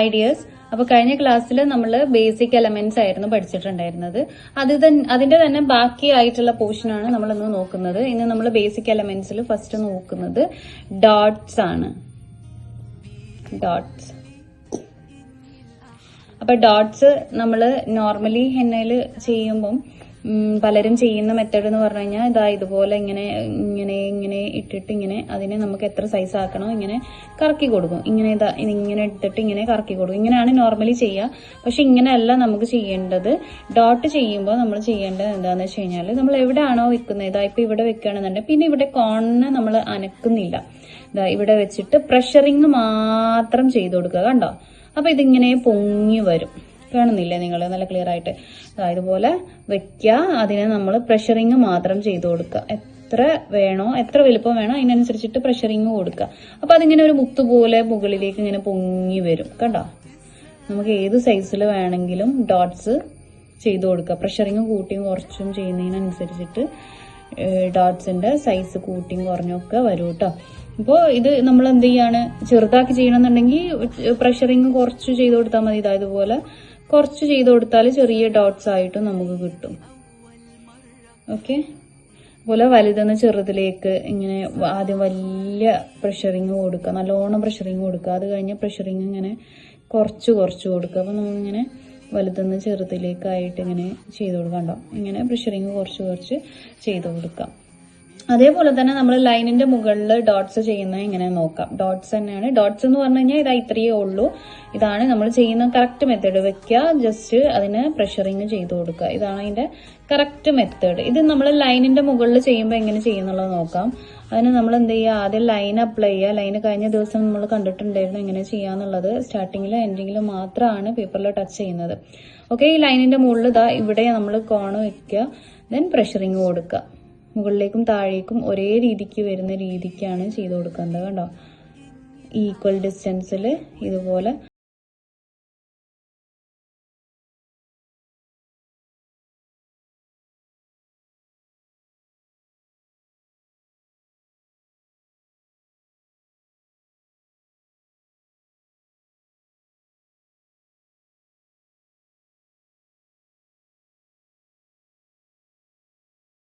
Ideas. അപ്പൊ കഴിഞ്ഞ ക്ലാസ്സിൽ നമ്മൾ ബേസിക് എലമെന്റ്സ് ആയിരുന്നു പഠിച്ചിട്ടുണ്ടായിരുന്നത്. അതിന്റെ തന്നെ ബാക്കി ആയിട്ടുള്ള പോർഷൻ ആണ് നമ്മൾ ഇന്ന് നോക്കുന്നത്. ഇന്ന് നമ്മൾ ബേസിക് എലമെന്റ്സിൽ ഫസ്റ്റ് നോക്കുന്നത് ഡോട്ട്സ് ആണ്. ഡോട്ട്സ്. അപ്പൊ ഡോട്ട്സ് നമ്മൾ നോർമലി ഹെന്നയിൽ ചെയ്യുമ്പം പലരും ചെയ്യുന്ന മെത്തേഡ് എന്ന് പറഞ്ഞു കഴിഞ്ഞാൽ ഇതാ ഇതുപോലെ ഇങ്ങനെ ഇങ്ങനെ ഇങ്ങനെ ഇട്ടിട്ട് ഇങ്ങനെ അതിനെ നമുക്ക് എത്ര സൈസ് ആക്കണോ ഇങ്ങനെ കറക്കി കൊടുക്കും. ഇങ്ങനെ ഇതാ ഇങ്ങനെ ഇട്ടിട്ട് ഇങ്ങനെ കറക്കി കൊടുക്കും. ഇങ്ങനെയാണ് നോർമലി ചെയ്യുക. പക്ഷെ ഇങ്ങനെയല്ല നമുക്ക് ചെയ്യേണ്ടത്. ഡോട്ട് ചെയ്യുമ്പോൾ നമ്മൾ ചെയ്യേണ്ടത് എന്താണെന്ന് വെച്ച് കഴിഞ്ഞാൽ നമ്മൾ എവിടെയാണോ വെക്കുന്നത്, ഇതാ ഇപ്പൊ ഇവിടെ വെക്കുകയാണെന്നുണ്ടെങ്കിൽ പിന്നെ ഇവിടെ കോണിന് നമ്മൾ അനക്കുന്നില്ല. ഇതാ ഇവിടെ വെച്ചിട്ട് പ്രഷറിങ് മാത്രം ചെയ്ത് കൊടുക്കുക. കണ്ടോ? അപ്പൊ ഇതിങ്ങനെ പൊങ്ങി വരും. കാണുന്നില്ലേ നിങ്ങൾ? നല്ല ക്ലിയർ ആയിട്ട് ഇതുപോലെ വെക്കുക. അതിനെ നമ്മൾ പ്രഷറിങ് മാത്രം ചെയ്ത് കൊടുക്കുക. എത്ര വേണോ, എത്ര വലുപ്പം വേണോ അതിനനുസരിച്ചിട്ട് പ്രഷറിങ് കൊടുക്കുക. അപ്പൊ അതിങ്ങനെ ഒരു മുത്ത് പോലെ മുകളിലേക്ക് ഇങ്ങനെ പൊങ്ങി വരും. കണ്ടോ? നമുക്ക് ഏത് സൈസിൽ വേണമെങ്കിലും ഡോട്ട്സ് ചെയ്ത് കൊടുക്കുക. പ്രഷറിങ് കൂട്ടിയും കുറച്ചും ചെയ്യുന്നതിനനുസരിച്ചിട്ട് ഡോട്ട്സിന്റെ സൈസ് കൂട്ടിയും കുറഞ്ഞൊക്കെ വരും കേട്ടോ. അപ്പോൾ ഇത് നമ്മൾ എന്ത് ചെയ്യാണ്, ചെറുതാക്കി ചെയ്യണമെന്നുണ്ടെങ്കിൽ പ്രഷറിങ് കുറച്ച് ചെയ്ത് കൊടുത്താൽ മതി. ഇതുപോലെ കുറച്ച് ചെയ്ത് കൊടുത്താൽ ചെറിയ ഡോട്ട്സ് ആയിട്ട് നമുക്ക് കിട്ടും. ഓക്കെ. അതുപോലെ വലുതെന്ന് ചെറുതിലേക്ക് ഇങ്ങനെ ആദ്യം വലിയ പ്രഷറിങ് കൊടുക്കുക, നല്ലോണം പ്രഷറിങ് കൊടുക്കുക. അത് കഴിഞ്ഞ് പ്രഷറിങ് ഇങ്ങനെ കുറച്ച് കൊടുക്കുക. അപ്പൊ നമ്മളിങ്ങനെ വലുതെന്ന് ചെറുതിലേക്കായിട്ട് ഇങ്ങനെ ചെയ്ത് കൊടുക്കണ്ടോ, ഇങ്ങനെ പ്രഷറിങ് കുറച്ച് ചെയ്ത് കൊടുക്കാം. അതേപോലെ തന്നെ നമ്മൾ ലൈനിന്റെ മുകളിൽ ഡോട്ട്സ് ചെയ്യുന്നത് എങ്ങനെ നോക്കാം. ഡോട്ട്സ് തന്നെയാണ്. ഡോട്ട്സ് എന്ന് പറഞ്ഞു കഴിഞ്ഞാൽ ഇതാ ഇത്രയേ ഉള്ളൂ. ഇതാണ് നമ്മൾ ചെയ്യുന്ന കറക്റ്റ് മെത്തേഡ്. വെക്കുക, ജസ്റ്റ് അതിന് പ്രഷറിങ് ചെയ്ത് കൊടുക്കുക. ഇതാണ് അതിന്റെ കറക്റ്റ് മെത്തേഡ്. ഇത് നമ്മൾ ലൈനിന്റെ മുകളിൽ ചെയ്യുമ്പോൾ എങ്ങനെ ചെയ്യുന്നുള്ളത് നോക്കാം. അതിന് നമ്മൾ എന്ത് ചെയ്യുക, ആദ്യം ലൈൻ അപ്ലൈ ചെയ്യുക. ലൈന് കഴിഞ്ഞ ദിവസം നമ്മൾ കണ്ടിട്ടുണ്ടായിരുന്നു എങ്ങനെ ചെയ്യാന്നുള്ളത്. സ്റ്റാർട്ടിങ്ങിലും എൻഡിങ്ങിലും മാത്രമാണ് പേപ്പറിൽ ടച്ച് ചെയ്യുന്നത്. ഓക്കെ. ഈ ലൈനിന്റെ മുകളിൽ ഇതാ ഇവിടെ നമ്മൾ കോണ് വെക്കുക, ദെൻ പ്രഷറിങ് കൊടുക്കുക. മുകളിലേക്കും താഴേക്കും ഒരേ രീതിക്ക് വരുന്ന രീതിക്കാണ് ചെയ്ത് കൊടുക്കേണ്ടത്. കണ്ടോ? ഈക്വൽ ഡിസ്റ്റൻസിൽ ഇതുപോലെ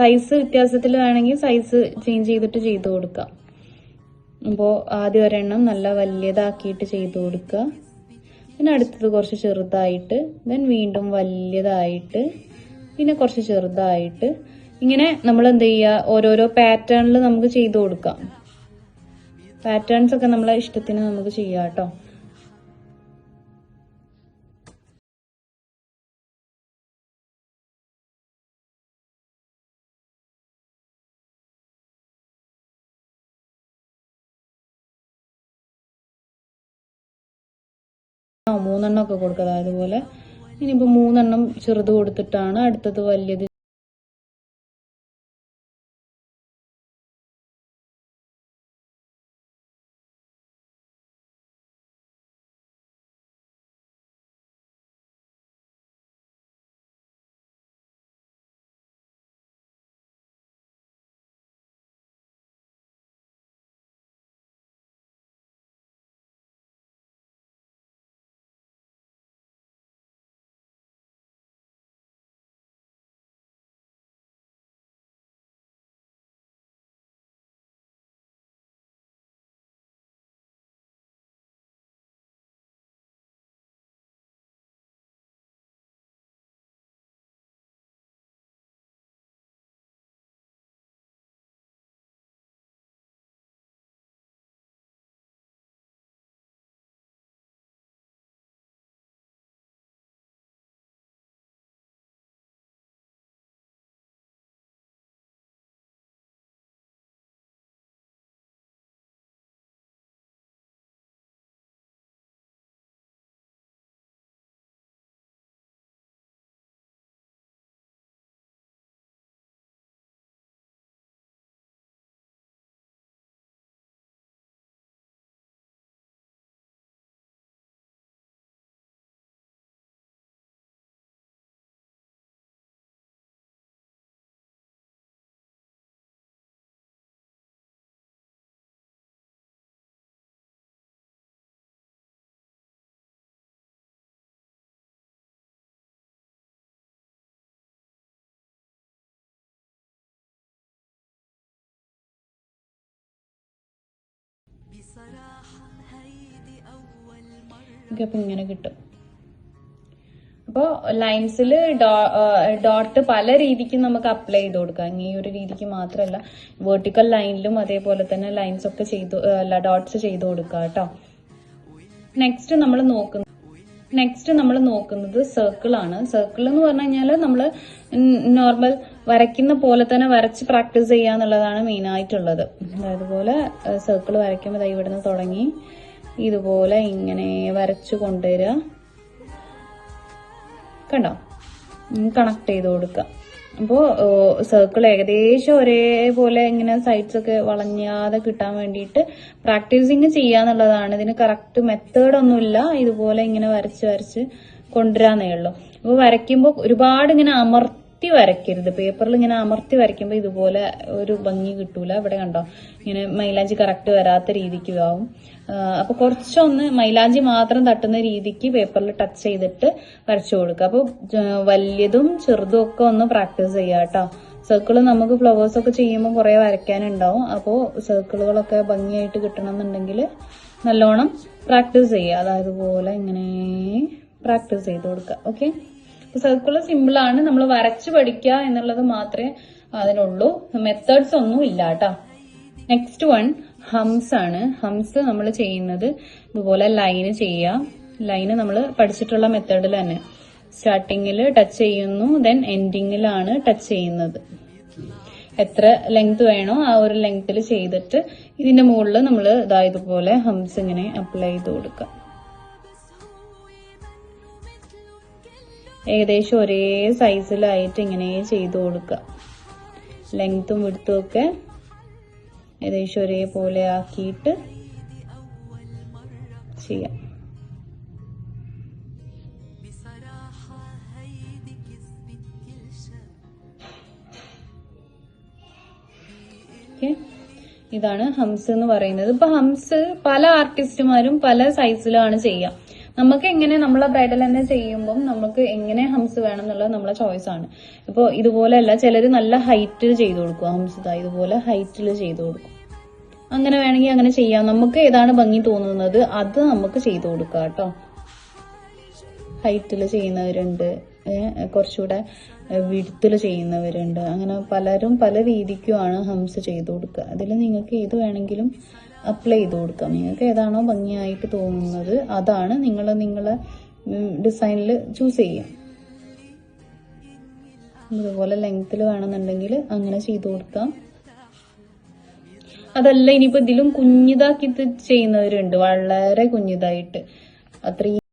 സൈസ് വ്യത്യാസത്തിൽ വേണമെങ്കിൽ സൈസ് ചേഞ്ച് ചെയ്തിട്ട് ചെയ്ത് കൊടുക്കാം. അപ്പോൾ ആദ്യം ഒരെണ്ണം നല്ല വലിയതാക്കിയിട്ട് ചെയ്ത് കൊടുക്കുക. പിന്നെ അടുത്തത് കുറച്ച് ചെറുതായിട്ട്, ദെൻ വീണ്ടും വലിയതായിട്ട്, പിന്നെ കുറച്ച് ചെറുതായിട്ട്. ഇങ്ങനെ നമ്മൾ എന്ത് ചെയ്യുക, ഓരോരോ പാറ്റേണിൽ നമുക്ക് ചെയ്ത് കൊടുക്കാം. പാറ്റേൺസ് ഒക്കെ നമ്മളെ ഇഷ്ടത്തിന് നമുക്ക് ചെയ്യാം കേട്ടോ. മൂന്നെണ്ണം ഒക്കെ കൊടുക്കുക. അതുപോലെ ഇനിയിപ്പോൾ മൂന്നെണ്ണം ചെറുത് കൊടുത്തിട്ടാണ് അടുത്തത് വലിയത് ഓക്കെ, അപ്പൊ ഇങ്ങനെ കിട്ടും. അപ്പോൾ ലൈൻസിൽ ഡോട്ട് പല രീതിക്ക് നമുക്ക് അപ്ലൈ ചെയ്ത് കൊടുക്കാം. ഈ ഒരു രീതിക്ക് മാത്രമല്ല, വെർട്ടിക്കൽ ലൈനിലും അതേപോലെ തന്നെ ലൈൻസ് ഒക്കെ ഡോട്ട്സ് ചെയ്ത് കൊടുക്കാം കേട്ടോ. നെക്സ്റ്റ് നമ്മൾ നോക്കുന്നത് സർക്കിൾ ആണ്. സർക്കിൾ എന്ന് പറഞ്ഞു കഴിഞ്ഞാൽ നമ്മൾ നോർമൽ വരയ്ക്കുന്ന പോലെ തന്നെ വരച്ച് പ്രാക്ടീസ് ചെയ്യുക എന്നുള്ളതാണ് മെയിൻ ആയിട്ടുള്ളത്. അതുപോലെ സർക്കിൾ വരയ്ക്കുമ്പോൾ ഇവിടുന്ന് തുടങ്ങി ഇതുപോലെ ഇങ്ങനെ വരച്ചു കൊണ്ടുവരിക. കണ്ടോ, കണക്ട് ചെയ്ത് കൊടുക്കുക. അപ്പോൾ സർക്കിൾ ഏകദേശം ഒരേപോലെ ഇങ്ങനെ സൈഡ്സ് ഒക്കെ വളഞ്ഞാതെ കിട്ടാൻ വേണ്ടിയിട്ട് പ്രാക്ടീസിങ് ചെയ്യാന്നുള്ളതാണ്. ഇതിന് കറക്റ്റ് മെത്തേഡ് ഒന്നുമില്ല. ഇതുപോലെ ഇങ്ങനെ വരച്ച് കൊണ്ടുവരാന്നേ ഉള്ളൂ. അപ്പോൾ വരയ്ക്കുമ്പോൾ ഒരുപാട് ഇങ്ങനെ അമർത്തി വരയ്ക്കരുത്. പേപ്പറിൽ ഇങ്ങനെ അമർത്തി വരയ്ക്കുമ്പോൾ ഇതുപോലെ ഒരു ഭംഗി കിട്ടൂല. ഇവിടെ കണ്ടോ, ഇങ്ങനെ മൈലാഞ്ചി കറക്റ്റ് വരാത്ത രീതിക്ക് ആവും. അപ്പൊ കുറച്ചൊന്ന് മൈലാഞ്ചി മാത്രം തട്ടുന്ന രീതിക്ക് പേപ്പറിൽ ടച്ച് ചെയ്തിട്ട് വരച്ചു കൊടുക്കുക. അപ്പൊ വലിയതും ചെറുതും ഒക്കെ ഒന്ന് പ്രാക്ടീസ് ചെയ്യാം കേട്ടോ. സർക്കിള് നമുക്ക് ഫ്ലവേഴ്സ് ഒക്കെ ചെയ്യുമ്പോൾ കുറെ വരയ്ക്കാനുണ്ടാവും. അപ്പോൾ സർക്കിളുകളൊക്കെ ഭംഗിയായിട്ട് കിട്ടണമെന്നുണ്ടെങ്കിൽ നല്ലോണം പ്രാക്ടീസ് ചെയ്യുക. അതായത് പോലെ ഇങ്ങനെ പ്രാക്ടീസ് ചെയ്ത് കൊടുക്കുക. ഓക്കെ, സർക്കിള് സിമ്പിളാണ്. നമ്മൾ വരച്ച് പഠിക്കുക എന്നുള്ളത് മാത്രമേ അതിനുള്ളൂ. മെത്തേഡ്സ് ഒന്നും ഇല്ല കേട്ടോ. നെക്സ്റ്റ് വൺ ഹംസ് ആണ്. ഹംസ് നമ്മൾ ചെയ്യുന്നത് ഇതുപോലെ ലൈന് ചെയ്യാം. ലൈന് നമ്മൾ പഠിച്ചിട്ടുള്ള മെത്തേഡിൽ തന്നെ സ്റ്റാർട്ടിങ്ങിൽ ടച്ച് ചെയ്യുന്നു, ദെൻ എൻഡിങ്ങിലാണ് ടച്ച് ചെയ്യുന്നത്. എത്ര ലെങ്ത് വേണോ ആ ഒരു ലെങ്ത്തിൽ ചെയ്തിട്ട് ഇതിന്റെ മുകളിൽ നമ്മൾ ഇതുപോലെ ഹംസ് ഇങ്ങനെ അപ്ലൈ ചെയ്ത് കൊടുക്കാം. ഏകദേശം ഒരേ സൈസിലായിട്ട് ഇങ്ങനെ ചെയ്ത് കൊടുക്കുക. ലെങ്ത്തും വിഡ്ത്തും ഒക്കെ ഏകദേശം ഒരേപോലെ ആക്കിയിട്ട് ചെയ്യാം. ഇതാണ് ഹംസ് എന്ന് പറയുന്നത്. ഇപ്പൊ ഹംസ് പല ആർട്ടിസ്റ്റുമാരും പല സൈസിലാണ് ചെയ്യുക. നമുക്ക് എങ്ങനെ നമ്മളെ ബ്രൈഡൽ തന്നെ ചെയ്യുമ്പോൾ നമുക്ക് എങ്ങനെ ഹംസ് വേണം എന്നുള്ളത് നമ്മളെ ചോയ്സ് ആണ്. ഇപ്പോൾ ഇതുപോലെയല്ല, ചിലര് നല്ല ഹൈറ്റിൽ ചെയ്ത് കൊടുക്കും. ഹംസ് ഇതുപോലെ ഹൈറ്റിൽ ചെയ്ത് കൊടുക്കും. അങ്ങനെ വേണമെങ്കിൽ അങ്ങനെ ചെയ്യാം. നമുക്ക് ഏതാണ് ഭംഗി തോന്നുന്നത് അത് നമുക്ക് ചെയ്ത് കൊടുക്കാം കേട്ടോ. ഹൈറ്റിൽ ചെയ്യുന്നവരുണ്ട്, കുറച്ചുകൂടെ വിഡ്ത്തിൽ ചെയ്യുന്നവരുണ്ട്. അങ്ങനെ പലരും പല രീതിക്കുമാണ് ഹംസ് ചെയ്ത് കൊടുക്കുക. അതിൽ നിങ്ങൾക്ക് ഏത് വേണമെങ്കിലും അപ്ലൈ ചെയ്ത് കൊടുക്കാം. നിങ്ങൾക്ക് ഏതാണോ ഭംഗിയായിട്ട് തോന്നുന്നത് അതാണ് നിങ്ങളെ ഡിസൈനിൽ ചൂസ് ചെയ്യാം. ഇതുപോലെ ലെങ്ത്തിൽ വേണമെന്നുണ്ടെങ്കിൽ അങ്ങനെ ചെയ്ത് കൊടുക്കാം. അതല്ല, ഇനിയിപ്പോ ഇതിലും കുഞ്ഞിതാക്കി ചെയ്യുന്നവരുണ്ട്, വളരെ കുഞ്ഞിതായിട്ട്. അത്രയും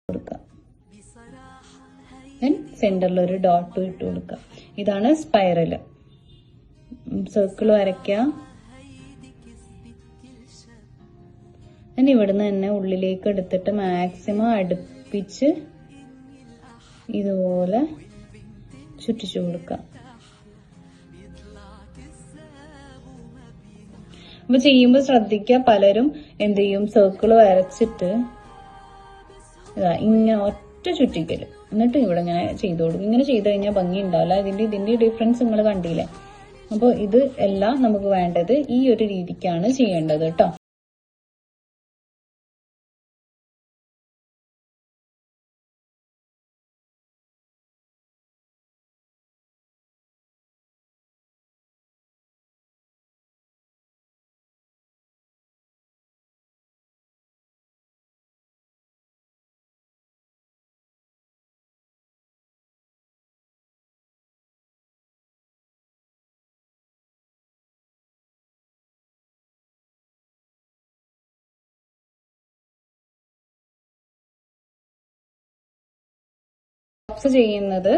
കൊടുക്കാം. സെന്ററിൽ ഒരു ഡോട്ട് ഇട്ട് കൊടുക്കുക. ഇതാണ് സ്പൈറല്. സർക്കിൾ വരയ്ക്കുക. ഇവിടുന്ന് തന്നെ ഉള്ളിലേക്ക് എടുത്തിട്ട് മാക്സിമം അടുപ്പിച്ച് ഇതുപോലെ ചുറ്റിച്ചു കൊടുക്കുക. അപ്പൊ ചെയ്യുമ്പോൾ ശ്രദ്ധിക്കുക, പലരും എന്ത് ചെയ്യും, സർക്കിൾ വരച്ചിട്ട് ഇങ്ങനെ ഒറ്റ ചുറ്റിക്കല്, എന്നിട്ട് ഇവിടെ ഇങ്ങനെ ചെയ്ത് കൊടുക്കും. ഇങ്ങനെ ചെയ്ത് കഴിഞ്ഞാൽ ഭംഗി ഉണ്ടാവില്ല. ഇതിന്റെ ഡിഫറൻസ് നിങ്ങൾ കണ്ടില്ലേ. അപ്പോൾ ഇത് എല്ലാം നമുക്ക് വേണ്ടത് ഈ ഒരു രീതിക്കാണ് ചെയ്യേണ്ടത് കേട്ടോ. ഡ്രോപ്സ് ചെയ്യുന്നത്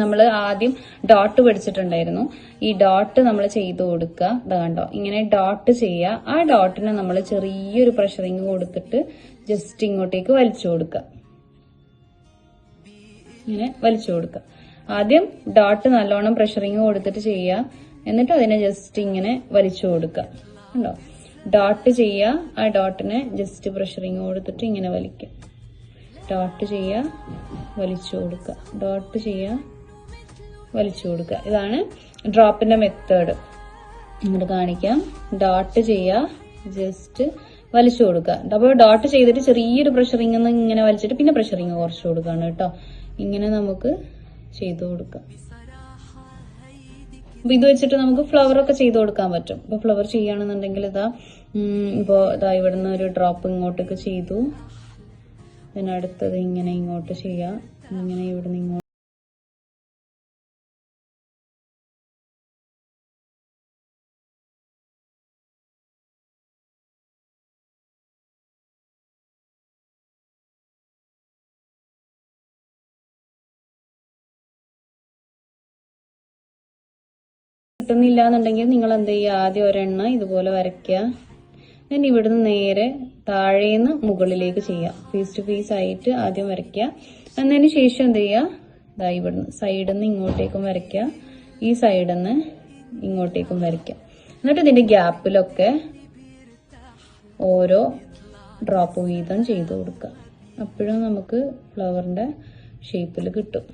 നമ്മൾ ആദ്യം ഡോട്ട് പഠിച്ചിട്ടുണ്ടായിരുന്നു. ഈ ഡോട്ട് നമ്മൾ ചെയ്ത് കൊടുക്കുക. ഇതാ കണ്ടോ, ഇങ്ങനെ ഡോട്ട് ചെയ്യുക. ആ ഡോട്ടിന് നമ്മൾ ചെറിയൊരു പ്രഷറിങ് കൊടുത്തിട്ട് ജസ്റ്റ് ഇങ്ങോട്ടേക്ക് വലിച്ചു കൊടുക്കുക. ഇങ്ങനെ വലിച്ചു കൊടുക്കുക. ആദ്യം ഡോട്ട് നല്ലോണം പ്രഷറിങ് കൊടുത്തിട്ട് ചെയ്യുക. എന്നിട്ട് അതിനെ ജസ്റ്റ് ഇങ്ങനെ വലിച്ചു കൊടുക്കുക. കണ്ടോ, ഡോട്ട് ചെയ്യുക. ആ ഡോട്ടിനെ ജസ്റ്റ് പ്രഷറിങ് കൊടുത്തിട്ട് ഇങ്ങനെ വലിക്കുക. ഡോട്ട് ചെയ്യുക, വലിച്ചു കൊടുക്കുക. ഡോട്ട് ചെയ്യുക, വലിച്ചു കൊടുക്കുക. ഇതാണ് ഡ്രോപ്പിന്റെ മെത്തേഡ്. ഇങ്ങോട്ട് കാണിക്കാം. ഡോട്ട് ചെയ്യുക, ജസ്റ്റ് വലിച്ചു കൊടുക്കുക. അപ്പോൾ ഡോട്ട് ചെയ്തിട്ട് ചെറിയൊരു പ്രഷറിങ് ഇങ്ങനെ വലിച്ചിട്ട് പിന്നെ പ്രഷറിങ് കുറച്ച് കൊടുക്കുകയാണ് കേട്ടോ. ഇങ്ങനെ നമുക്ക് ചെയ്തു കൊടുക്കാം. അപ്പൊ ഇത് വെച്ചിട്ട് നമുക്ക് ഫ്ലവർ ഒക്കെ ചെയ്ത് കൊടുക്കാൻ പറ്റും. ഇപ്പൊ ഫ്ലവർ ചെയ്യുകയാണെന്നുണ്ടെങ്കിൽ ഇതാ ഇവിടുന്ന് ഒരു ഡ്രോപ്പ് ഇങ്ങോട്ടൊക്കെ ചെയ്തു. അടുത്തത് ഇങ്ങനെ ഇങ്ങോട്ട് ചെയ്യാം. ഇങ്ങനെ ഇവിടുന്ന് ഇങ്ങോട്ട് കിട്ടുന്നില്ല എന്നുണ്ടെങ്കിൽ നിങ്ങൾ എന്ത് ചെയ്യുക, ആദ്യം ഒരെണ്ണ ഇതുപോലെ വരയ്ക്കുക. then ഇവിടുന്ന് നേരെ താഴേന്ന് മുകളിലേക്ക് ചെയ്യാം. പീസ് ടു പീസ് ആയിട്ട് ആദ്യം വരയ്ക്കുക. എന്നതിന് ശേഷം എന്ത് ചെയ്യുക, ഇവിടുന്ന് സൈഡിൽ നിന്ന് ഇങ്ങോട്ടേക്കും വരയ്ക്കുക. ഈ സൈഡിൽ നിന്ന് ഇങ്ങോട്ടേക്കും വരയ്ക്കുക. എന്നിട്ട് ഇതിന്റെ ഗ്യാപ്പിലൊക്കെ ഓരോ ഡ്രോപ്പ് വീതം ചെയ്ത് കൊടുക്കുക. അപ്പോഴും നമുക്ക് ഫ്ലവറിന്റെ ഷേപ്പിൽ കിട്ടും.